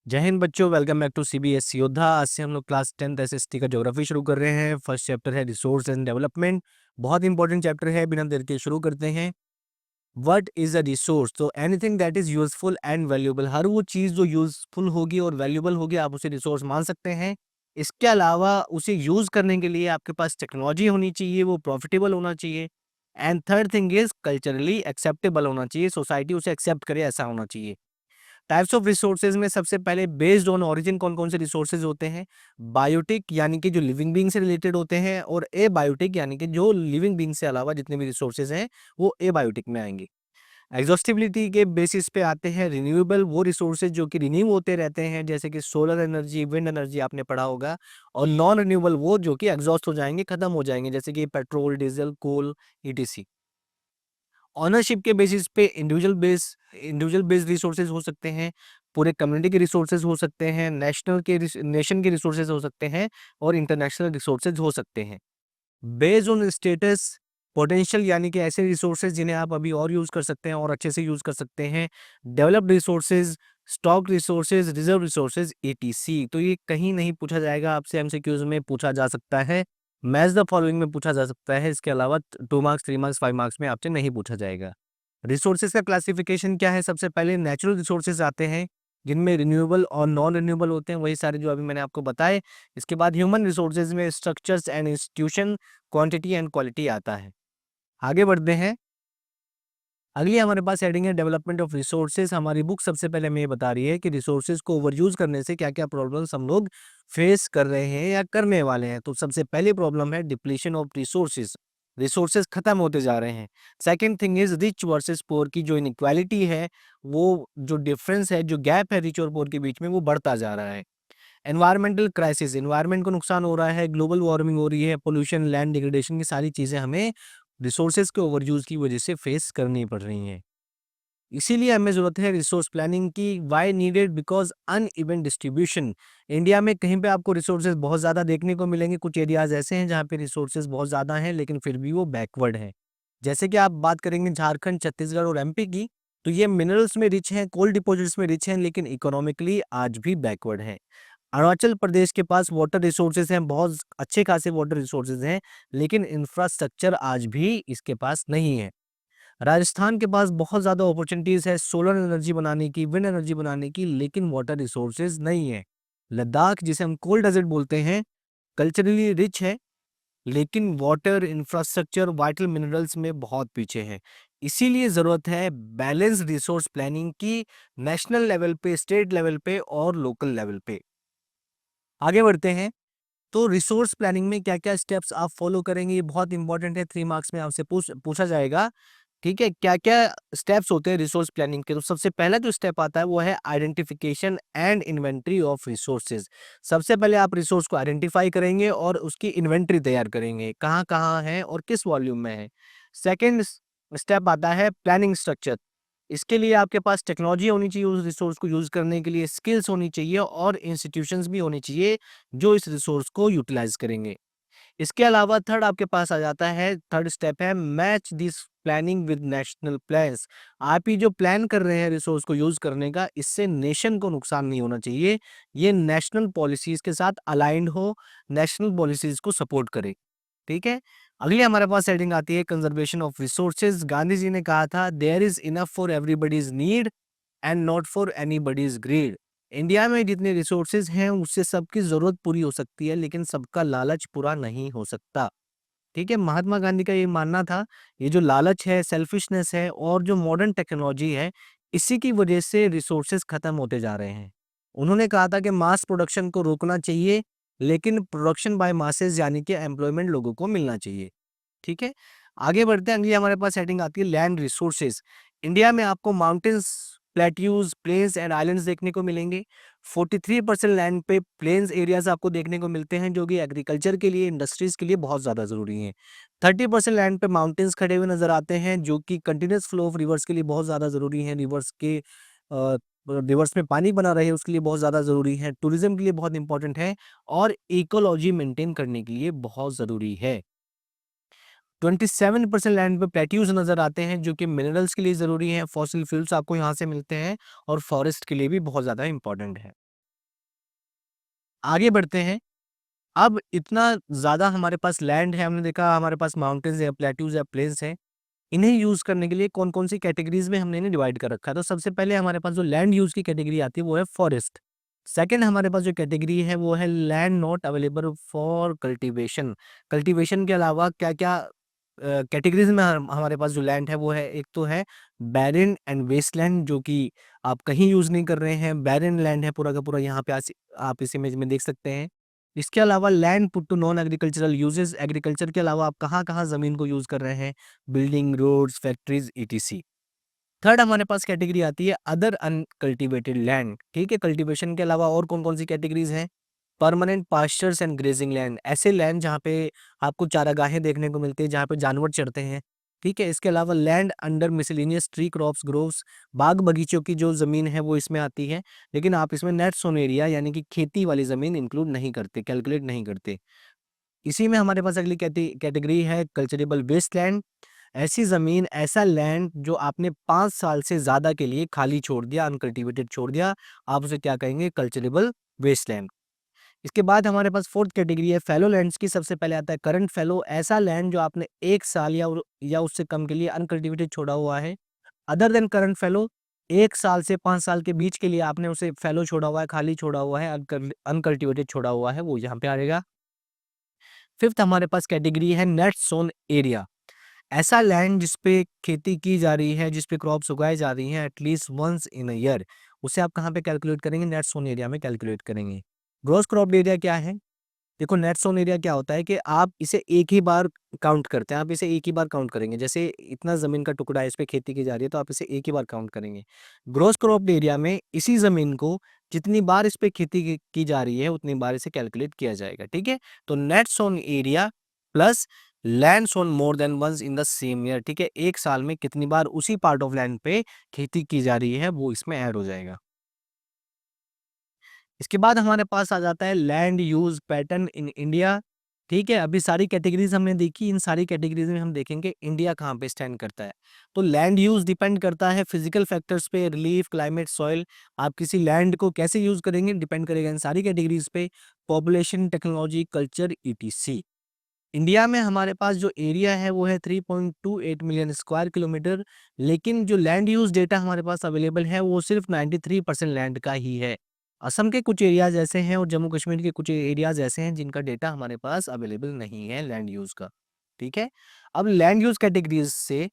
जय हिंद बच्चों, welcome back to CBS योद्धा। आज से हम लोग क्लास 10th एसएसटी का ज्योग्राफी शुरू कर रहे हैं। फर्स्ट चैप्टर है रिसोर्स एंड डेवलपमेंट। बहुत इंपॉर्टेंट चैप्टर है, बिना देर के शुरू करते हैं। What is a resource? तो anything that is useful and valuable, हर वो चीज जो यूजफुल होगी और वैल्यूएबल होगी आप उसे रिसोर्स मान सकते हैं। इसके अलावा उसे यूज करने के लिए आपके पास टेक्नोलॉजी होनी चाहिए, वो प्रॉफिटेबल होना चाहिए। And third thing is culturally acceptable होना चाहिए, सोसाइटी उसे एक्सेप्ट करे ऐसा होना चाहिए। टाइप्स ऑफ रिसोर्सेज में सबसे पहले बेस्ड ऑन ओरिजिन कौन कौन से रिसोर्सेज होते हैं? बायोटिक यानी कि जो लिविंग बीइंग से रिलेटेड होते हैं, और ए बायोटिक यानी कि जो लिविंग बीइंग से अलावा जितने भी रिसोर्सेज हैं वो ए बायोटिक में आएंगे। एग्जॉस्टिबिलिटी के बेसिस पे आते हैं रिन्यूएबल, वो रिसोर्सेज जो कि रिन्यू होते रहते हैं, जैसे कि सोलर एनर्जी, विंड एनर्जी आपने पढ़ा होगा। और नॉन रिन्यूएबल वो जो कि एग्जॉस्ट हो जाएंगे, खत्म हो जाएंगे, जैसे कि पेट्रोल, डीजल, कोल, ईटीसी। ऑनरशिप के बेसिस पे इंडिविजुअल बेस्ड रिसोर्सेज हो सकते हैं, पूरे कम्युनिटी के रिसोर्सेज हो सकते हैं, नेशन के रिसोर्सेज हो सकते हैं, और इंटरनेशनल रिसोर्सेज हो सकते हैं। बेस्ड ऑन स्टेटस पोटेंशियल यानी कि ऐसे रिसोर्सेज जिन्हें आप अभी और यूज कर सकते हैं और अच्छे से यूज कर सकते हैं। Developed resources, stock resources, reserve resources, etc. तो ये कहीं नहीं पूछा जाएगा आपसे, एमसीक्यूज में पूछा जा सकता है, मैच द फॉलोइंग में पूछा जा सकता है। इसके अलावा 2 मार्क्स, 3 मार्क्स, 5 मार्क्स में आपसे नहीं पूछा जाएगा। रिसोर्सेज का क्लासिफिकेशन क्या है? सबसे पहले नेचुरल रिसोर्सेज आते हैं, जिनमें रिन्यूएबल और नॉन रिन्यूएबल होते हैं, वही सारे जो अभी मैंने आपको बताए। इसके बाद ह्यूमन रिसोर्सेज में structures and institution, quantity and quality आता है। आगे बढ़ते हैं। अगली हमारे पास हेडिंग है डेवलपमेंट ऑफ रिसोर्सेज। हमारी बुक सबसे पहले हमें ये बता रही है कि रिसोर्सेज को ओवरयूज करने से क्या क्या प्रॉब्लम्स हम लोग फेस कर रहे हैं या करने वाले हैं। तो सबसे पहली प्रॉब्लम है डिप्लीशन ऑफ रिसोर्सेज, रिसोर्सेज खत्म होते जा रहे हैं। Second thing is rich versus poor की जो इनइक्वालिटी है, वो जो डिफरेंस है, जो गैप है रिच और पुअर के बीच में, वो बढ़ता जा रहा है। एनवायरमेंटल क्राइसिस, एनवायरमेंट को नुकसान हो रहा है, ग्लोबल वार्मिंग हो रही है, पोल्यूशन, लैंड डिग्रेडेशन, की सारी चीजें हमें रिसोर्सेज के ओवरयूज की वजह से फेस करनी पड़ रही हैं। इसीलिए हमें जरूरत है रिसोर्स प्लानिंग की। Why needed? Because uneven distribution. India में कहीं पे आपको रिसोर्सेज बहुत ज्यादा देखने को मिलेंगे, कुछ एरियाज ऐसे हैं जहाँ पे रिसोर्सेज बहुत ज्यादा हैं लेकिन फिर भी वो बैकवर्ड हैं। जैसे कि आप बात करेंगे झारखंड, छत्तीसगढ़ और एमपी की, तो ये मिनरल्स में रिच हैं, कोल डिपॉजिट्स में रिच हैं, लेकिन इकोनॉमिकली आज भी बैकवर्ड हैं। अरुणाचल प्रदेश के पास वाटर रिसोर्सेज हैं, बहुत अच्छे खासे वाटर रिसोर्सेज हैं, लेकिन इंफ्रास्ट्रक्चर आज भी इसके पास नहीं है। राजस्थान के पास बहुत ज़्यादा अपॉर्चुनिटीज़ है सोलर एनर्जी बनाने की, विंड एनर्जी बनाने की, लेकिन वाटर रिसोर्सेज नहीं है। लद्दाख, जिसे हम कोल्ड डेजर्ट बोलते हैं, कल्चरली रिच है, लेकिन वाटर, इंफ्रास्ट्रक्चर, वाइटल मिनरल्स में बहुत पीछे है। इसीलिए ज़रूरत है बैलेंस रिसोर्स प्लानिंग की, नेशनल लेवल पे, स्टेट लेवल पे और लोकल लेवल पे। आगे बढ़ते हैं। तो रिसोर्स प्लानिंग में क्या-क्या स्टेप्स आप फॉलो करेंगे, ये बहुत इंपॉर्टेंट है, 3 मार्क्स में आपसे पूछा जाएगा। ठीक है, क्या-क्या स्टेप्स होते हैं रिसोर्स प्लानिंग के? तो सबसे पहला जो स्टेप आता है वो है identification and inventory of resources. सबसे पहले आप रिसोर्स को आइडेंटिफाई करेंगे और उसकी इन्वेंटरी तैयार करेंगे, कहाँ-कहाँ है और किस वॉल्यूम में है। सेकंड स्टेप आता है प्लानिंग स्ट्रक्चर। इसके लिए आपके पास टेक्नोलॉजी होनी चाहिए, उस रिसोर्स को यूज करने के लिए स्किल्स होनी चाहिए और इंस्टीट्यूशंस भी होनी चाहिए जो इस रिसोर्स को यूटिलाइज करेंगे। इसके अलावा थर्ड आपके पास आ जाता है, थर्ड स्टेप है match this planning with national plans. आप ही जो प्लान कर रहे हैं रिसोर्स को यूज करने का, इससे नेशन को नुकसान नहीं होना चाहिए, ये नेशनल पॉलिसीज के साथ अलाइंड हो, नेशनल पॉलिसीज को सपोर्ट करे। ठीक है। अगली हमारे पास हेडिंग आती है conservation of resources. Gandhi ji ने कहा था there is enough for everybody's need and not for anybody's greed. India में जितने रिसोर्सेज हैं उससे सबकी जरूरत पूरी हो सकती है, लेकिन सबका लालच पूरा नहीं हो सकता। ठीक है, महात्मा गांधी का ये मानना था, ये जो लालच है, सेल्फिशनेस है और जो मॉडर्न टेक्नोलॉजी है, इसी की वजह से रिसोर्सेज खत्म होते जा रहे हैं। उन्होंने कहा था कि मास प्रोडक्शन को रोकना चाहिए, लेकिन प्रोडक्शन बाय मासेस यानी कि एम्प्लॉयमेंट लोगों को मिलना चाहिए। ठीक है, आगे बढ़ते हैं। अगली हमारे पास हेडिंग आती है लैंड रिसोर्सेज। इंडिया में आपको mountains, plateaus, plains and islands देखने को मिलेंगे। 43% लैंड पे प्लेन्स एरियाज आपको देखने को मिलते हैं, जो कि एग्रीकल्चर के लिए, इंडस्ट्रीज के लिए बहुत ज्यादा जरूरी हैं। 30% लैंड पे माउंटेन्स खड़े हुए नजर आते हैं, जो कि कंटिन्यूस फ्लो ऑफ रिवर्स के लिए बहुत ज्यादा जरूरी है। रिवर्स में पानी बना रहे उसके लिए बहुत ज्यादा जरूरी है, टूरिज्म के लिए बहुत इंपॉर्टेंट है और इकोलॉजी मेंटेन करने के लिए बहुत जरूरी है। 27% लैंड पे प्लेट्यूज नजर आते हैं, जो कि मिनरल्स के लिए जरूरी हैं, फॉसिल फ्यूल्स आपको यहाँ से मिलते हैं और फॉरेस्ट के लिए भी बहुत ज्यादा इंपॉर्टेंट है। आगे बढ़ते हैं। अब इतना ज़्यादा हमारे पास लैंड है, हमने देखा हमारे पास माउंटेन्स है, प्लेट्यूज़ है, प्लेन्स हैं। इन्हें यूज़ करने के लिए कौन-कौन सी कैटेगरीज़ में हमने इन्हें डिवाइड कर रखा है। तो सबसे पहले हमारे पास जो लैंड यूज़ की कैटेगरी आती है वो है फॉरेस्ट। सेकंड हमारे पास जो कैटेगरी है वो है land not available for cultivation. Cultivation के अलावा क्या-क्या कैटेगरीज़ में हमारे पास जो लैंड है वो है, एक तो है बैरन एंड वेस्टलैंड जो कि आप कहीं यूज़ नहीं कर रहे हैं, बैरन लैंड है पूरा का पूरा, यहाँ पे आप इस इमेज में देख सकते हैं। इसके अलावा land put to non agricultural uses, agriculture के अलावा आप कहाँ-कहाँ ज़मीन को यूज़ कर रहे हैं, building, roads, factories etc. Third हमारे पास कैटेगरी आती है अदर अनकल्टिवेटेड लैंड, ठीक है? कल्टीवेशन के अलावा और कौन-कौन सी कैटेगरीज़ हैं? Permanent pastures and grazing land, ऐसे लैंड जहाँ पे आपको चारागाहें देखने को मिलती है, जहाँ पे जानवर चरते हैं, ठीक है? इसके अलावा land under miscellaneous tree crops groves, बाग बगीचों की जो ज़मीन है वो इसमें आती है, लेकिन आप इसमें नेट सोन एरिया यानी कि खेती वाली ज़मीन इंक्लूड नहीं करते, कैलकुलेट नहीं करते। इसी में हमारे पास अगली कैटेगरी है कल्चरेबल वेस्टलैंड, ऐसी ज़मीन, ऐसा लैंड जो आपने 5 साल से ज़्यादा के लिए खाली छोड़ दिया, अनकल्टिवेटेड छोड़ दिया, आप उसे क्या कहेंगे? Culturable wasteland. इसके बाद हमारे पास फोर्थ कैटेगरी है फैलो लैंड्स की। सबसे पहले आता है करंट फैलो, ऐसा लैंड जो आपने 1 साल या उससे कम के लिए अनकल्टिवेटेड छोड़ा हुआ है। अदर देन करंट फैलो, 1 साल से 5 साल के बीच के लिए आपने उसे फैलो छोड़ा हुआ है, खाली छोड़ा हुआ है, अनकल्टिवेटेड छोड़ा हुआ है, वो यहाँ पे आएगा। फिफ्थ हमारे पास कैटेगरी है नेट सोन एरिया, ऐसा लैंड जिस पे खेती की जा रही है, जिस पे क्रॉप्स उगाई जा रही हैं at least once in a year, उसे आप कहाँ पे कैलकुलेट करेंगे? नेट सोन एरिया में कैलकुलेट करेंगे। ग्रॉस क्रॉप एरिया क्या है? देखो नेट सोन एरिया क्या होता है कि आप इसे एक ही बार काउंट करते हैं, आप इसे एक ही बार काउंट करेंगे। जैसे इतना ज़मीन का टुकड़ा है, इस पे खेती की जा रही है, तो आप इसे एक ही बार काउंट करेंगे। ग्रॉस क्रॉप एरिया में इसी ज़मीन को जितनी बार इस पे खेती की जा रही है, उतनी बार इसे कैलकुलेट किया जाएगा, ठीक है? तो net sown area plus land sown more than once in the same year, ठीक है? एक साल में कितनी बार उसी पार्ट ऑफ लैंड पे खेती की जा रही है, वो इसमें ऐड हो जाएगा। इसके बाद हमारे पास आ जाता है land use pattern in India, ठीक है? अभी सारी कैटेगरीज़ हमने देखी, इन सारी कैटेगरीज़ में हम देखेंगे इंडिया कहाँ पे स्टैंड करता है। तो लैंड यूज़ डिपेंड करता है फिज़िकल फैक्टर्स पे, रिलीफ, क्लाइमेट, सॉइल। आप किसी लैंड को कैसे यूज़ करेंगे डिपेंड करेगा इन सारी कैटेगरीज़ पे, population, technology, culture etc. India में हमारे पास जो एरिया है वो है 3.28 मिलियन स्क्वायर किलोमीटर, लेकिन जो लैंड यूज़ डेटा हमारे पास अवेलेबल है वो सिर्फ 93% लैंड का ही है। असम के कुछ एरियाज़ ऐसे हैं और जम्मू कश्मीर के कुछ एरियाज़ ऐसे हैं जिनका डेटा हमारे पास अवेलेबल नहीं है लैंड यूज़ का, ठीक है? अब लैंड यूज़ कैटेगरीज़ से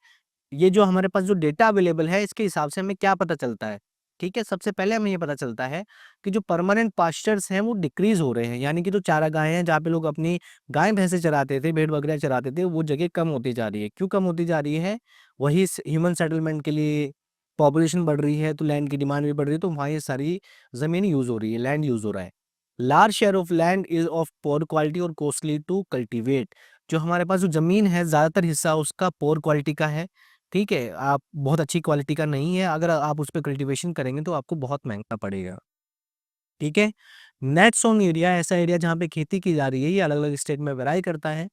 ये जो हमारे पास जो डेटा अवेलेबल है इसके हिसाब से हमें क्या पता चलता है, ठीक है? सबसे पहले हमें ये पता चलता है कि जो परमानेंट पास्चर्स हैं वो डिक्रीज़ हो रहे हैं, यानी कि जो चारागाहें हैं जहाँ पे लोग अपनी गाय-भैंसे चराते थे, भेड़ बकरियाँ चराते थे, वो जगह कम होती जा रही है। क्यों कम होती जा रही है? वही ह्यूमन सेटलमेंट के लिए पॉपुलेशन बढ़ रही है, तो लैंड की डिमांड भी बढ़ रही है, तो वहाँ ये सारी ज़मीन यूज़ हो रही है, लैंड यूज़ हो रहा है। Large share of land is of poor quality और कॉस्टली टू कल्टीवेट, जो हमारे पास जो ज़मीन है ज़्यादातर हिस्सा उसका पुअर क्वालिटी का है, ठीक है? आप बहुत अच्छी क्वालिटी का नहीं है, अगर आप उस पे कल्टीवेशन करेंगे तो आपको बहुत महँगा पड़ेगा, ठीक है? नेट सोन एरिया ऐसा एरिया जहाँ पे खेती की जा रही है, ये अलग-अलग स्टेट में वेरी करता है।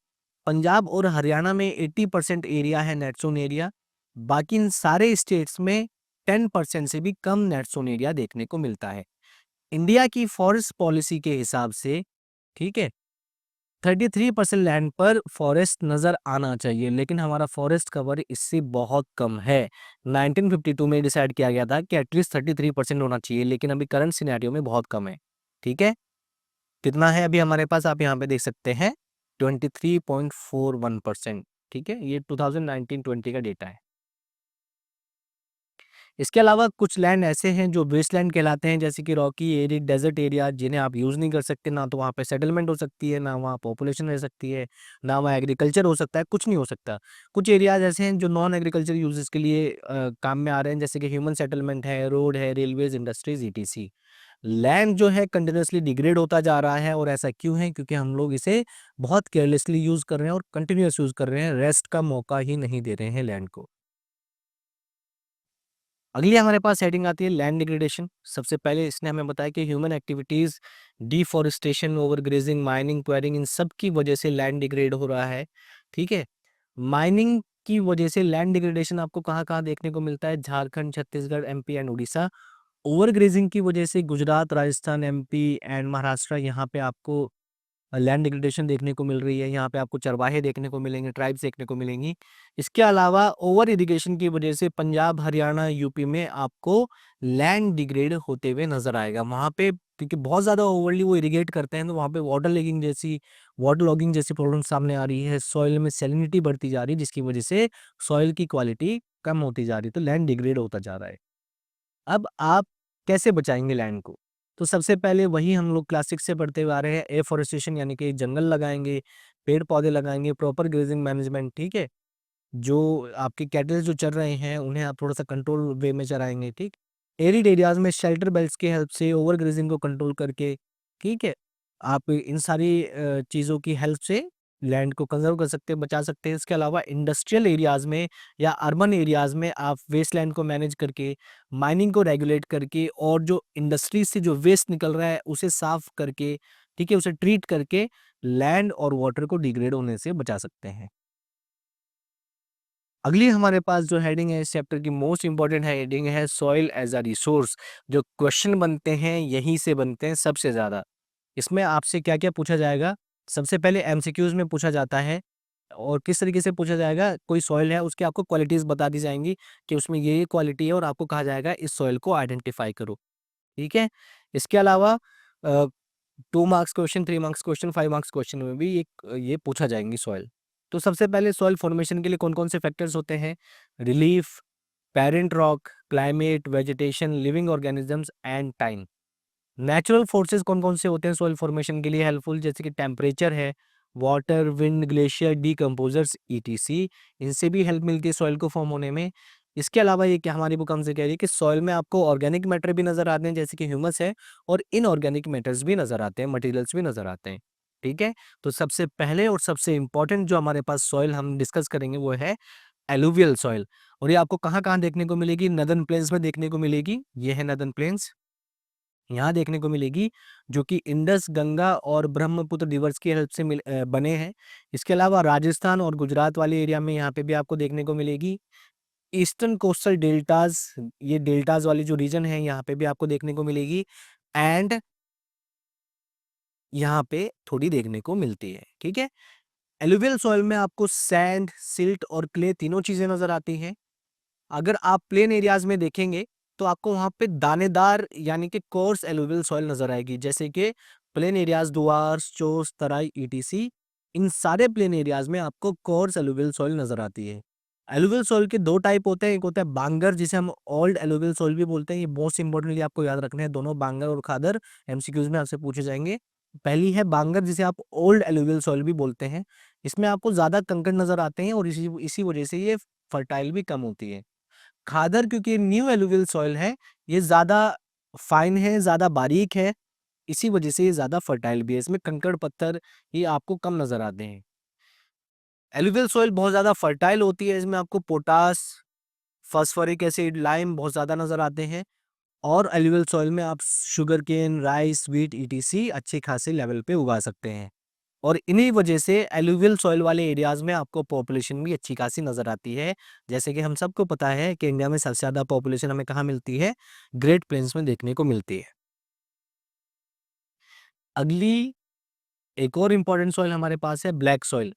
पंजाब और हरियाणा में 80% एरिया है नेट सोन एरिया, बाकी इन सारे स्टेट्स में 10% से भी कम नेट सोन एरिया देखने को मिलता है। इंडिया की फॉरेस्ट पॉलिसी के हिसाब से, ठीक है? 33% लैंड पर फॉरेस्ट नज़र आना चाहिए, लेकिन हमारा फॉरेस्ट कवर इससे बहुत कम है। 1952 में डिसाइड किया गया था कि एटलीस्ट 33% होना चाहिए, लेकिन अभी करंट सिनेरियो में बहुत कम है। ठीक है? कितना है अभी हमारे पास आप यहाँ पे देख सकते हैं 23.41%। ठीक है? ये 2019-20 का डेटा है। इसके अलावा कुछ लैंड ऐसे हैं जो वेस्टलैंड कहलाते हैं, जैसे कि रॉकी एरिड डेजर्ट एरिया, जिन्हें आप यूज़ नहीं कर सकते, ना तो वहाँ पे सेटलमेंट हो सकती है, ना वहाँ पॉपुलेशन रह सकती है, ना वहाँ एग्रीकल्चर हो सकता है, कुछ नहीं हो सकता। कुछ एरियाज़ ऐसे हैं जो नॉन एग्रीकल्चर यूजेस के लिए काम में आ रहे हैं, जैसे कि ह्यूमन सेटलमेंट है, रोड है, रेलवेज़, इंडस्ट्रीज़ ईटीसी। लैंड जो है कंटीन्यूअसली डिग्रेड होता जा रहा है, और ऐसा क्यों है? क्योंकि हम लोग इसे बहुत केयरलेसली यूज़ कर रहे हैं और कंटीन्यूअस यूज़ कर रहे हैं, रेस्ट का मौका ही नहीं दे रहे हैं लैंड को। अगली हमारे पास हेडिंग आती है लैंड डिग्रेडेशन। सबसे पहले इसने हमें बताया कि human activities, deforestation, overgrazing, mining, quarrying, इन सब की वजह से लैंड डिग्रेड हो रहा है। ठीक है? माइनिंग की वजह से लैंड डिग्रेडेशन आपको कहाँ-कहाँ देखने को मिलता है? Jharkhand, Chhattisgarh, MP and Orissa. Over grazing की वजह से गुजरात, राजस्थान, एमपी एंड महाराष्ट्र, यहाँ पे आपको लैंड डिग्रेडेशन देखने को मिल रही है। यहाँ पे आपको चरवाहे देखने को मिलेंगे, ट्राइब्स देखने को मिलेंगी। इसके अलावा ओवर इरिगेशन की वजह से पंजाब, हरियाणा, यूपी में आपको लैंड डिग्रेड होते हुए नजर आएगा। वहाँ पे क्योंकि बहुत ज़्यादा ओवरली वो इरिगेट करते हैं, तो वहाँ पे वाटर लॉगिंग जैसी प्रॉब्लम सामने आ रही है। सॉइल में सैलिनिटी बढ़ती जा रही है, जिसकी वजह से सॉइल की क्वालिटी कम होती जा रही है, तो लैंड डिग्रेड होता जा रहा है। अब आप कैसे बचाएंगे लैंड को? तो सबसे पहले वही हम लोग क्लास 6 से पढ़ते हुए आ रहे हैं, एफॉरेस्टेशन यानी कि जंगल लगाएंगे, पेड़ पौधे लगाएंगे, प्रॉपर ग्रेजिंग मैनेजमेंट, ठीक है। जो आपके कैटल जो चर रहे हैं उन्हें आप थोड़ा सा कंट्रोल वे में चराएंगे, ठीक। एरिड एरियाज में शेल्टर बेल्ट्स की हेल्प से ओवर ग्रेजिंग को कंट्रोल करके, ठीक है, आप इन सारी चीज़ों की हेल्प से लैंड को कंजर्व कर सकते हैं, बचा सकते हैं। इसके अलावा इंडस्ट्रियल एरियाज में या अर्बन एरियाज में आप वेस्ट लैंड को मैनेज करके, माइनिंग को रेगुलेट करके, और जो इंडस्ट्रीज से जो वेस्ट निकल रहा है उसे साफ करके, ठीक है, उसे ट्रीट करके लैंड और वाटर को डिग्रेड होने से बचा सकते हैं। अगली हमारे पास जो हेडिंग है इस चैप्टर की, मोस्ट इंपॉर्टेंट हेडिंग है सॉइल एज अ रिसोर्स। जो क्वेश्चन बनते हैं यहीं से बनते हैं सबसे ज़्यादा। इसमें आपसे क्या-क्या पूछा जाएगा? सबसे पहले एमसीक्यूज़ में पूछा जाता है, और किस तरीके से पूछा जाएगा, कोई सॉइल है उसकी आपको क्वालिटीज़ बता दी जाएँगी कि उसमें ये क्वालिटी है, और आपको कहा जाएगा इस सॉइल को आइडेंटिफाई करो, ठीक है? इसके अलावा अ 2 marks question, 3 marks question, 5 marks question में भी एक ये पूछा जाएँगी सॉइल। तो सबसे पहले सॉइल फॉर्मेशन के लिए कौन-कौन से फैक्टर्स होते हैं? Relief, parent rock, climate, vegetation, living organisms and time. Natural forces कौन-कौन से होते हैं सॉइल फॉर्मेशन के लिए हेल्पफुल? जैसे कि टेम्परेचर है, water, wind, glacier, decomposers etc, इनसे भी हेल्प मिलती है सॉइल को फॉर्म होने में। इसके अलावा ये क्या हमारी बुक हमसे कह रही है कि सॉइल में आपको ऑर्गेनिक मैटर भी नज़र आते हैं, जैसे कि ह्यूमस है, और इनऑर्गेनिक मैटर्स भी नज़र आते हैं, मटेरियल्स भी नज़र आते हैं, ठीक है? तो सबसे पहले और सबसे इम्पोर्टेंट जो हमारे पास सॉइल हम डिस्कस करेंगे वो है एलुवियल सॉइल। और ये आपको कहाँ-कहाँ देखने को मिलेगी? नॉर्दर्न प्लेन्स में देखने को मिलेगी। ये है नॉर्दर्न प्लेन्स। यहाँ देखने को मिलेगी, जो कि इंडस, गंगा और ब्रह्मपुत्र रिवर्स की हेल्प से बने हैं। इसके अलावा राजस्थान और गुजरात वाले एरिया में यहाँ पे भी आपको देखने को मिलेगी। ईस्टर्न कोस्टल डेल्टास, ये डेल्टास वाली जो रीजन है यहाँ पे भी आपको देखने को मिलेगी। एंड यहाँ पे थोड़ी देखने को मिलती है, ठीक है। एलुवियल सॉइल में आपको सैंड, सिल्ट और क्ले तीनों चीजें नजर आती हैं। अगर आप प्लेन एरियाज में देखेंगे तो आपको वहां पे दानेदार यानी कि कोर्स एलुवियल सॉइल नजर आएगी, जैसे कि प्लेन एरियाज दुआर्स, चोस, तराई, ईटीसी। इन सारे प्लेन एरियाज में आपको कोर्स एलुवियल सॉइल नजर आती है। एलुवियल सॉइल के दो टाइप होते हैं, एक होता है बांगर जिसे हम ओल्ड एलुवियल सॉइल भी बोलते हैं। ये मोस्ट इंपॉर्टेंटली आपको याद रखना है, दोनों बांगर और खादर एमसीक्यूज में आपसे पूछे जाएंगे। पहली है बांगर जिसे आप ओल्ड एलुवियल सॉइल भी बोलते हैं। इसमें आपको ज्यादा कंकड़ नजर आते हैं और इसी इसी वजह से ये फर्टाइल भी कम होती है। खादर क्योंकि न्यू एलुवियल सॉइल है, ये ज़्यादा फाइन है, ज़्यादा बारीक है, इसी वजह से ये ज़्यादा फर्टाइल भी है। इसमें कंकड़ पत्थर ये आपको कम नज़र आते हैं। एलुवियल सॉइल बहुत ज़्यादा फर्टाइल होती है, इसमें आपको पोटास, फास्फोरिक एसिड, लाइम बहुत ज़्यादा नज़र आते हैं। और एलुवियल सॉइल में आप sugar cane, rice, wheat ETC अच्छे खासे लेवल पे उगा सकते हैं। और इन्हीं वजह से एलुवियल सॉइल वाले एरियाज में आपको पॉपुलेशन भी अच्छी खासी नजर आती है। जैसे कि हम सबको पता है कि इंडिया में सबसे ज्यादा पॉपुलेशन हमें कहाँ मिलती है? ग्रेट प्लेन्स में देखने को मिलती है। अगली एक और इम्पोर्टेंट सॉइल हमारे पास है ब्लैक सॉइल।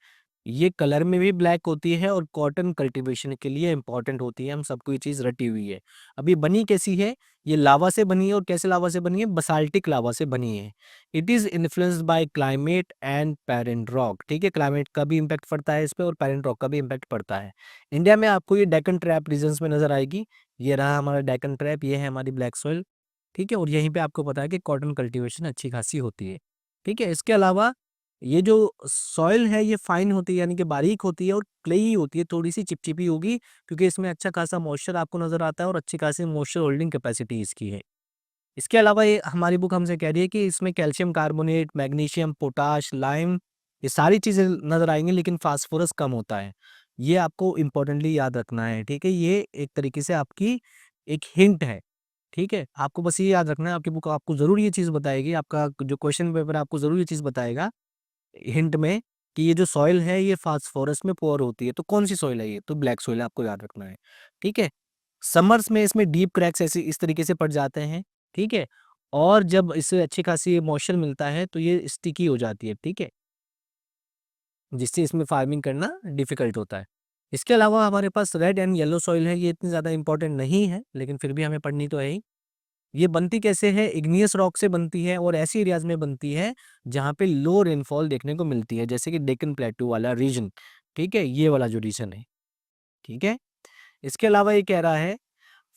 ये कलर में भी ब्लैक होती है और कॉटन कल्टीवेशन के लिए इम्पोर्टेंट होती है। हम सबको ये चीज़ रटी हुई है। अभी बनी कैसी है? ये लावा से बनी है। और कैसे लावा से बनी है? बसाल्टिक लावा से बनी है। It is influenced by climate and parent rock. ठीक है, क्लाइमेट का भी इम्पैक्ट पड़ता है इस पे और पेरेंट रॉक का भी इम्पैक्ट पड़ता है। इंडिया में आपको ये डेक्कन ट्रैप रीजन्स में नजर आएगी। ये रहा हमारा डेक्कन ट्रैप, ये है हमारी ब्लैक सॉइल। ठीक है, और यहीं पे आपको पता है कि कॉटन कल्टीवेशन अच्छी खासी होती है। ठीक है, इसके अलावा ये जो सॉइल है ये फाइन होती है यानी कि बारीक होती है और क्लेई होती है, थोड़ी-सी चिपचिपी होगी क्योंकि इसमें अच्छा खासा मॉइस्चर आपको नज़र आता है और अच्छी खासी मॉइस्चर होल्डिंग कैपेसिटी इसकी है। इसके अलावा ये हमारी बुक हमसे कह रही है कि इसमें calcium carbonate, magnesium, potash, lime ये सारी चीज़ें नज़र आएँगी, लेकिन फास्फोरस कम होता है। ये आपको इम्पोर्टेंटली याद रखना है, ठीक है? ये एक तरीके से आपकी एक हिंट है, ठीक है? आपको बस ये याद रखना है, आपकी बुक आपको ज़रूर ये चीज़ बताएगी, आपका जो क्वेश्चन पेपर है आपको ज़रूर ये चीज़ बताएगा हिंट में कि ये जो सॉइल है ये फास्फोरस में पुअर होती है। तो कौन सी सॉइल है ये? तो ब्लैक सॉइल है, आपको याद रखना है, ठीक है? समर्स में इसमें डीप क्रैक्स ऐसे इस तरीके से पड़ जाते हैं, ठीक है? और जब इसे अच्छी खासी मॉइस्चर मिलता है तो ये स्टिकी हो जाती है, ठीक है? जिससे इसमें फार्मिंग करना डिफ़िकल्ट होता है। इसके अलावा हमारे पास रेड एंड येलो सॉइल है, ये इतनी ज़्यादा इम्पोर्टेंट नहीं है, लेकिन फिर भी हमें पढ़नी तो है ही। ये बनती कैसे है? इग्नियस रॉक से बनती है और ऐसी एरियाज़ में बनती है जहाँ पे लो रेनफॉल देखने को मिलती है, जैसे कि डेक्कन प्लेटू वाला रीजन, ठीक है? ये वाला जो रीजन है, ठीक है? इसके अलावा ये कह रहा है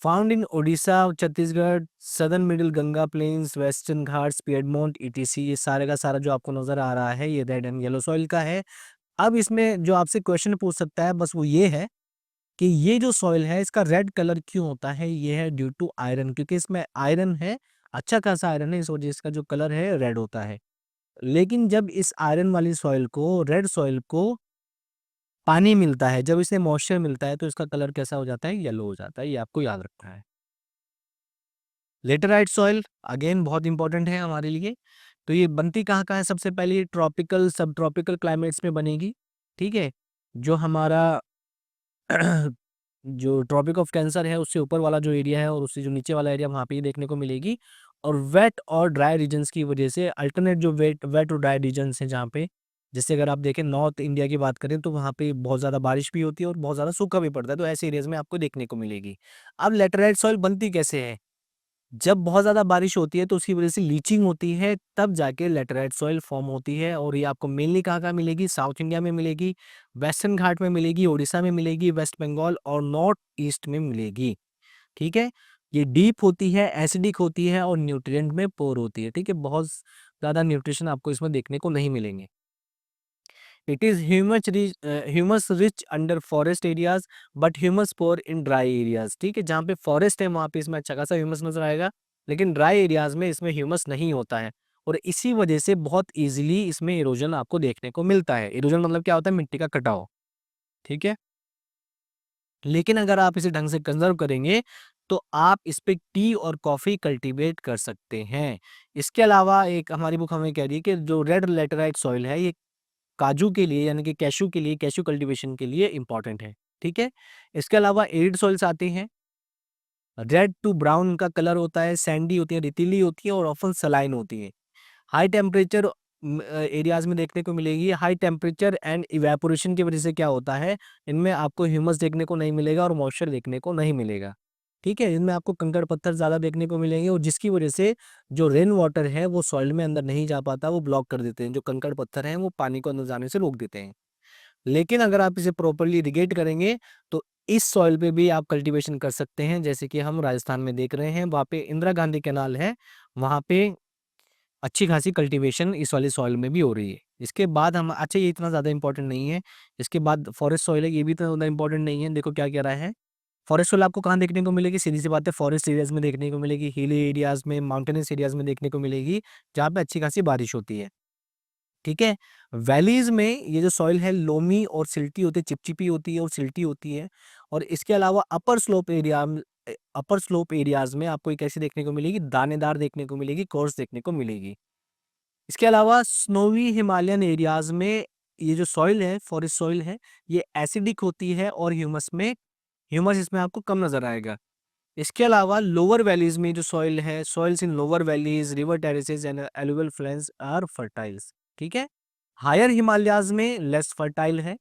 found in Odisha, Chhattisgarh, southern middle Ganga plains, western Ghats, piedmont ETC, ये सारे का सारा जो आपको नज़र आ रहा है ये रेड एंड येलो सॉइल का है। अब इसमें जो आपसे क्वेश्चन पूछ सकता है बस वो ये है कि ये जो सॉइल है इसका रेड कलर क्यों होता है? ये है ड्यू टू आयरन, क्योंकि इसमें आयरन है, अच्छा खासा आयरन है, इस वजह से इसका जो कलर है रेड होता है। लेकिन जब इस आयरन वाली सॉइल को, रेड सॉइल को पानी मिलता है, जब इसे मॉइस्चर मिलता है तो इसका कलर कैसा हो जाता है? येलो हो जाता है, ये आपको याद रखना है। लेटेराइट सॉइल अगेन बहुत इंपॉर्टेंट है हमारे लिए। तो ये बनती कहाँ-कहाँ है? सबसे पहले ये ट्रॉपिकल, सब ट्रॉपिकल क्लाइमेट्स में बनेगी, ठीक है? जो हमारा जो ट्रॉपिक ऑफ कैंसर है उससे ऊपर वाला जो एरिया है और उससे जो नीचे वाला एरिया वहाँ पे ये देखने को मिलेगी। और वेट और ड्राई रीजन्स की वजह से अल्टरनेट जो वेट वेट और ड्राई रीजन्स हैं जहाँ पे, जैसे अगर आप देखें नॉर्थ इंडिया की बात करें तो वहाँ पे बहुत ज़्यादा बारिश भी होती है और बहुत ज़्यादा सूखा भी पड़ता है, तो ऐसे एरियाज़ में आपको देखने को मिलेगी। अब लैटेराइट सॉइल बनती कैसे है? जब बहुत ज़्यादा बारिश होती है तो उसकी वजह से लीचिंग होती है, तब जाके लैटेराइट सॉइल फॉर्म होती है और ये आपको मेनली कहाँ-कहाँ मिलेगी? साउथ इंडिया में मिलेगी, वेस्टर्न घाट में मिलेगी, ओडिशा में मिलेगी, वेस्ट बंगाल और नॉर्थ ईस्ट में मिलेगी, ठीक है? ये डीप होती है, एसिडिक होती है और न्यूट्रिएंट में पोर होती है, ठीक है? बहुत ज़्यादा न्यूट्रिशन आपको इसमें देखने को नहीं मिलेंगे। It is humus rich under forest areas but humus poor in dry areas, ठीक है? जहाँ पे फॉरेस्ट है वहाँ पे इसमें अच्छा खासा ह्यूमस नज़र आएगा, लेकिन ड्राई एरियाज़ में इसमें ह्यूमस नहीं होता है और इसी वजह से बहुत ईज़िली इसमें इरोजन आपको देखने को मिलता है। इरोजन मतलब क्या होता है? मिट्टी का कटाव, ठीक है? लेकिन अगर आप इसे ढंग से कंज़र्व करेंगे, तो आप इस पे टी और कॉफ़ी कल्टीवेट कर सकते हैं। इसके अलावा एक हमारी बुक हमें कह रही है कि जो रेड लैटेराइट सॉइल है ये काजू के लिए यानी कि कैश्यू के लिए, कैश्यू कल्टीवेशन के लिए इम्पोर्टेंट है, ठीक है? इसके अलावा एरिड सॉइल्स आती हैं, रेड टू ब्राउन उनका कलर होता है, सैंडी होती है, रेतीली होती है और ऑफ़न सलाइन होती है। हाई टेम्परेचर एरियाज़ में देखने को मिलेगी। हाई टेम्परेचर एंड इवेपोरेशन की वजह से क्या होता है, इनमें आपको ह्यूमस देखने को नहीं मिलेगा और मॉइस्चर देखने को नहीं मिलेगा, ठीक है? इनमें आपको कंकड़-पत्थर ज़्यादा देखने को मिलेंगे और जिसकी वजह से जो रेन वाटर है वो सॉइल में अंदर नहीं जा पाता, वो ब्लॉक कर देते हैं। जो कंकड़-पत्थर हैं वो पानी को अंदर जाने से रोक देते हैं। लेकिन अगर आप इसे प्रॉपर्ली इरिगेट करेंगे, तो इस सॉइल पे भी आप कल्टीवेशन कर सकते हैं, जैसे कि हम राजस्थान में देख रहे हैं, वहाँ पे इंदिरा गांधी कैनाल है, वहाँ पे अच्छी खासी कल्टीवेशन इस वाली सॉइल में भी हो रही है। इसके बाद हम अच्छा ये इतना ज़्यादा इम्पोर्टेंट नहीं है, इसके बाद फॉरेस्ट सॉइल है, ये भी इतना ज़्यादा इम्पोर्टेंट नहीं है। देखो क्या कह रहा है, फॉरेस्ट सॉइल आपको कहाँ देखने को मिलेगी? सीधी-सी बात है, फॉरेस्ट एरियाज़ में देखने को मिलेगी, हिली एरियाज़ में, माउंटेनस एरियाज़ में देखने को मिलेगी, जहाँ पे अच्छी खासी बारिश होती है। ठीक है? वैलीज़ में ये जो सॉइल है लोमी और सिल्टी होती है, चिपचिपी होती है और सिल्टी होती है और इसके अलावा अपर स्लोप एरियाज़ में आपको एक ऐसी देखने को मिलेगी, दानेदार देखने को मिलेगी, कोर्स देखने को मिलेगी। इसके अलावा स्नोवी हिमालयन एरियाज़ में ये जो सॉइल है, फॉरेस्ट सॉइल है, ये एसिडिक होती है और ह्यूमस इसमें आपको कम नज़र आएगा। इसके अलावा लोअर वैलीज़ में जो सॉइल है, soils in lower valleys, river terraces and alluvial plains are fertiles, ठीक है? हायर हिमालयाज़ में लेस फर्टाइल है।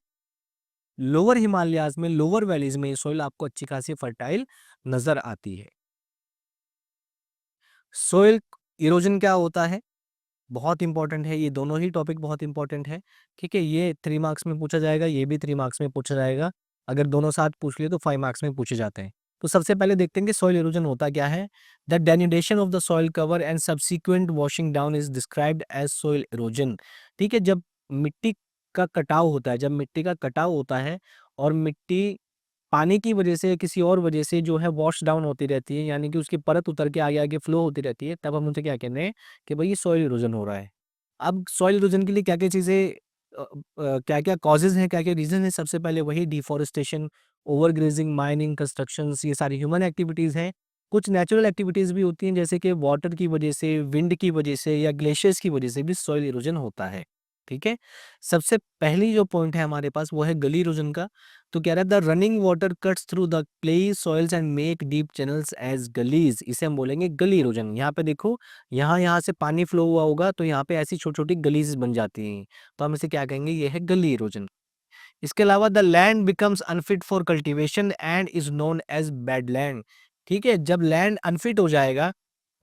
लोअर हिमालयाज़ में, लोअर वैलीज़ में ये सॉइल आपको अच्छी खासी फर्टाइल नज़र आती है। सॉइल इरोजन क्या होता है? बहुत इंपॉर्टेंट है, ये दोनों ही टॉपिक बहुत इंपॉर्टेंट है, ठीक है? ये 3 मार्क्स में पूछा जाएगा, ये भी 3 मार्क्स में पूछा जाएगा। अगर दोनों साथ पूछ लिए तो 5 मार्क्स में पूछे जाते हैं। तो सबसे पहले देखते हैं कि सॉइल इरोजन होता क्या है? The denudation of the soil cover and subsequent washing down is described as soil erosion, ठीक है? जब मिट्टी का कटाव होता है, जब मिट्टी का कटाव होता है और मिट्टी पानी की वजह से, किसी और वजह से जो है वॉश डाउन होती रहती है, यानी कि उसकी परत उतर के आगे-आगे फ्लो होती रहती है, तब हम उसे क्या कहते हैं कि भई ये सॉइल इरोजन हो रहा है। अब सॉइल इरोजन के लिए क्या-क्या चीज़ें क्या-क्या कॉजेज़ हैं, क्या-क्या रीज़न है? सबसे पहले वही डिफॉरेस्टेशन, ओवरग्रेजिंग, माइनिंग, कंस्ट्रक्शंस, ये सारी ह्यूमन एक्टिविटीज़ हैं। कुछ नेचुरल एक्टिविटीज़ भी होती हैं, जैसे कि वाटर की वजह से, विंड की वजह से या ग्लेशियर्स की वजह से भी सॉइल इरोजन होता है। ठीक है। सबसे पहली जो पॉइंट है हमारे पास वो है गली इरोजन का। तो कह रहा है the running water cuts through the clay soils and make deep channels as gullies, इसे हम बोलेंगे गली इरोजन। यहाँ पे देखो, यहाँ से पानी फ्लो हुआ होगा तो यहाँ पे ऐसी छोटी छोटी गलीज बन जाती हैं, तो हम इसे क्या कहेंगे, ये है गली इरोजन। इसके अलावा the land becomes unfit for cultivation and is known as badland. ठीक है, जब लैंड अनफिट हो जाएगा,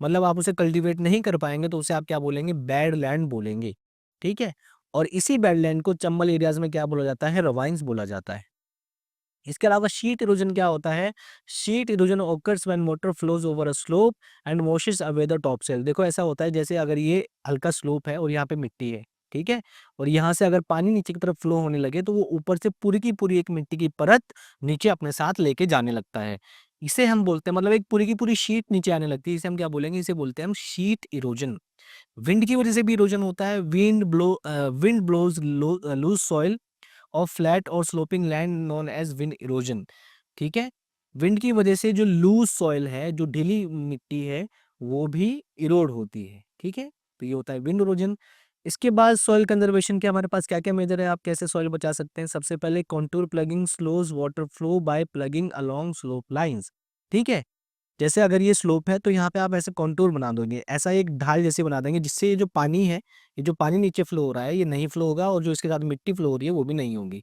मतलब आप उसे कल्टीवेट नहीं कर पाएंगे, तो उसे आप क्या बोलेंगे, बैड लैंड बोलेंगे। ठीक है, और इसी बैड लैंड को चंबल एरियाज में क्या बोला जाता है, रवाइंस बोला जाता है। इसके अलावा शीट इरोजन क्या होता है, sheet erosion occurs when water flows over a slope and washes away the top soil। देखो ऐसा होता है जैसे अगर ये हल्का स्लोप है और यहाँ पे मिट्टी है, ठीक है, और यहाँ से अगर पानी नीचे की तरफ फ्लो होने लगे तो वो ऊपर से पूरी की पूरी एक मिट्टी की परत नीचे अपने साथ लेके जाने लगता है। इसे हम बोलते हैं, मतलब एक पूरी की पूरी शीट नीचे आने लगती है, इसे हम क्या बोलेंगे, इसे बोलते हैं हम शीट इरोजन। विंड की वजह से भी इरोजन होता है। Wind blows loose soil off flat और sloping land known as wind erosion. ठीक है, विंड की वजह से जो लूज सॉइल है, जो ढीली मिट्टी है, वो भी इरोड होती है। ठीक है, तो ये होता है विंड इरोजन। इसके बाद सॉइल कंजर्वेशन के हमारे पास क्या क्या मेजर है, आप कैसे सॉइल बचा सकते हैं। सबसे पहले contour plugging slows water flow bye plugging along slope lines. ठीक है, जैसे अगर ये स्लोप है तो यहाँ पे आप ऐसे कॉन्टूर बना दोगे, ऐसा एक ढाल जैसे बना देंगे, जिससे ये जो पानी है, ये जो पानी नीचे फ्लो हो रहा है, ये नहीं फ्लो होगा, और जो इसके साथ मिट्टी फ्लो हो रही है वो भी नहीं होगी।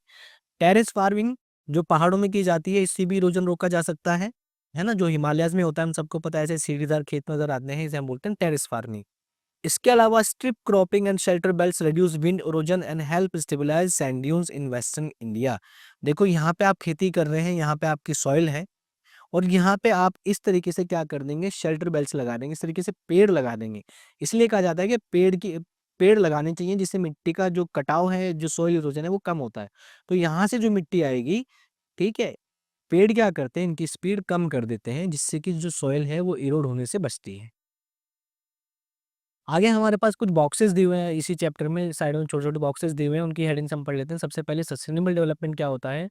टेरेस फार्मिंग जो पहाड़ों में की जाती है, इससे भी इरोजन रोका जा सकता है ना, जो हिमालयाज में होता है, हम सबको पता है, ऐसे सीढ़ीदार खेत नजर आते हैं, इसे हम बोलते हैं टेरेस फार्मिंग। इसके अलावा strip cropping and shelter belts reduce wind erosion and help stabilise sand dunes in western India. देखो यहाँ पे आप खेती कर रहे हैं, यहाँ पे आपकी सॉइल है, और यहाँ पे आप इस तरीके से क्या कर देंगे, शेल्टर बेल्ट्स लगा देंगे, इस तरीके से पेड़ लगा देंगे। इसलिए कहा जाता है कि पेड़ लगाने चाहिए, जिससे मिट्टी का जो कटाव है, जो सॉइल इरोजन है, वो कम होता है। तो यहाँ से जो मिट्टी आएगी, ठीक है, पेड़ क्या करते हैं, इनकी स्पीड कम कर देते हैं, जिससे कि जो सॉइल है वो इरोड होने से बचती है। आगे हमारे पास कुछ बॉक्सेस दिए हुए हैं इसी चैप्टर में, साइड में छोटे छोटे बॉक्सेस दिए हुए हैं, उनकी हेडिंग्स हम पढ़ लेते हैं। सबसे पहले सस्टेनेबल डेवलपमेंट क्या होता है,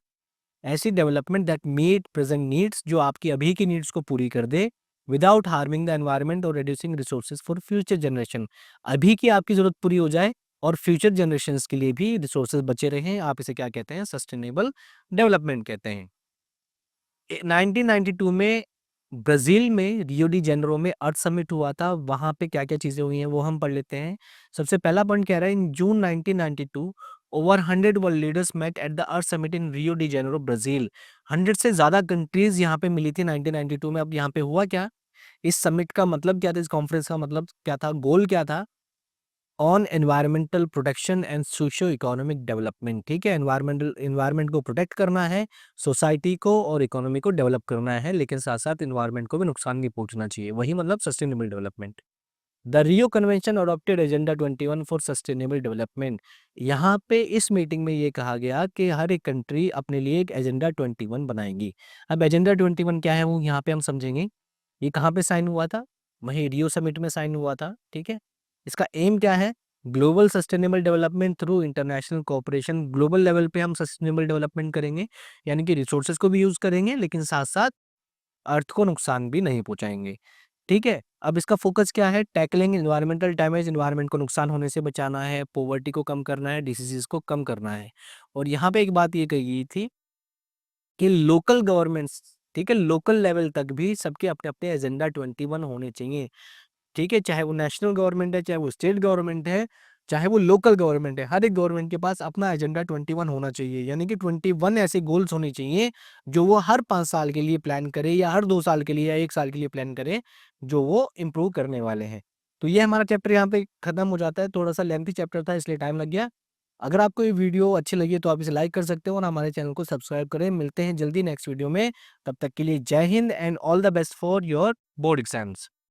ऐसी development that meet present needs, जो आपकी अभी की नीड्स को पूरी कर दे, विदाउट हार्मिंग द एनवायरनमेंट और reducing resources for future generation. अभी की आपकी जरूरत पूरी हो जाए और फ्यूचर जनरेशंस के लिए भी रिसोर्सेज बचे रहें, आप इसे क्या कहते हैं, सस्टेनेबल डेवलपमेंट कहते हैं। 1992 में ब्राजील में रियो डी जेनेरो में अर्थ समिट हुआ था, वहां पे क्या क्या चीजें हुई हैं वो हम पढ़ लेते हैं। सबसे पहला पॉइंट कह रहा है, in June 1992 over 100 world leaders met at the Earth Summit in Rio de Janeiro Brazil. 100 से ज्यादा कंट्रीज यहाँ पे मिली थी 1992 में। अब यहाँ पे हुआ क्या, इस समिट का मतलब क्या था, इस कॉन्फ्रेंस का मतलब क्या था, गोल क्या था, on environmental protection and socio economic development. ठीक है, एनवायरमेंट को प्रोटेक्ट करना है, सोसाइटी को और इकोनॉमी को डेवलप करना है, लेकिन साथ साथ एनवायरमेंट को भी नुकसान नहीं पहुंचना चाहिए, वही मतलब sustainable development. The Rio convention adopted agenda 21 for sustainable development. यहाँ पे इस मीटिंग में ये कहा गया कि हर एक कंट्री अपने लिए एक एजेंडा 21 बनाएगी। अब एजेंडा 21 क्या है वो यहाँ पे हम समझेंगे। ये कहाँ पे साइन हुआ था, वही रियो समिट में साइन हुआ था। ठीक है, इसका एम क्या है, global sustainable development through international cooperation. Global level पे हम सस्टेनेबल डेवलपमेंट करेंगे, यानी कि रिसोर्सेज को भी यूज करेंगे, लेकिन साथ साथ अर्थ को नुकसान भी नहीं पहुंचाएंगे। ठीक है, अब इसका फोकस क्या है, टैकलिंग एनवायरमेंटल डैमेज, एनवायरमेंट को नुकसान होने से बचाना है, पॉवर्टी को कम करना है, डिसीजेस को कम करना है। और यहाँ पे एक बात ये कही गई थी कि लोकल गवर्नमेंट्स, ठीक है, लोकल लेवल तक भी सबके अपने अपने एजेंडा 21 होने चाहिए। ठीक है, चाहे वो नेशनल गवर्नमेंट है, चाहे वो स्टेट गवर्नमेंट है, चाहे वो लोकल गवर्नमेंट है, हर एक गवर्नमेंट के पास अपना एजेंडा 21 होना चाहिए। यानी कि 21 ऐसे गोल्स होने चाहिए जो वो हर 5 साल के लिए प्लान करे, या हर 2 साल के लिए, या 1 साल के लिए प्लान करे, जो वो इम्प्रूव करने वाले हैं। तो ये हमारा चैप्टर यहाँ पे खत्म हो जाता है। थोड़ा सा लेंथी चैप्टर था, इसलिए टाइम लग गया। अगर आपको ये वीडियो अच्छी लगी है तो आप इसे लाइक कर सकते हो और हमारे चैनल को सब्सक्राइब करें। मिलते हैं जल्दी नेक्स्ट वीडियो में, तब तक के लिए जय Hind and all the best for your board exams.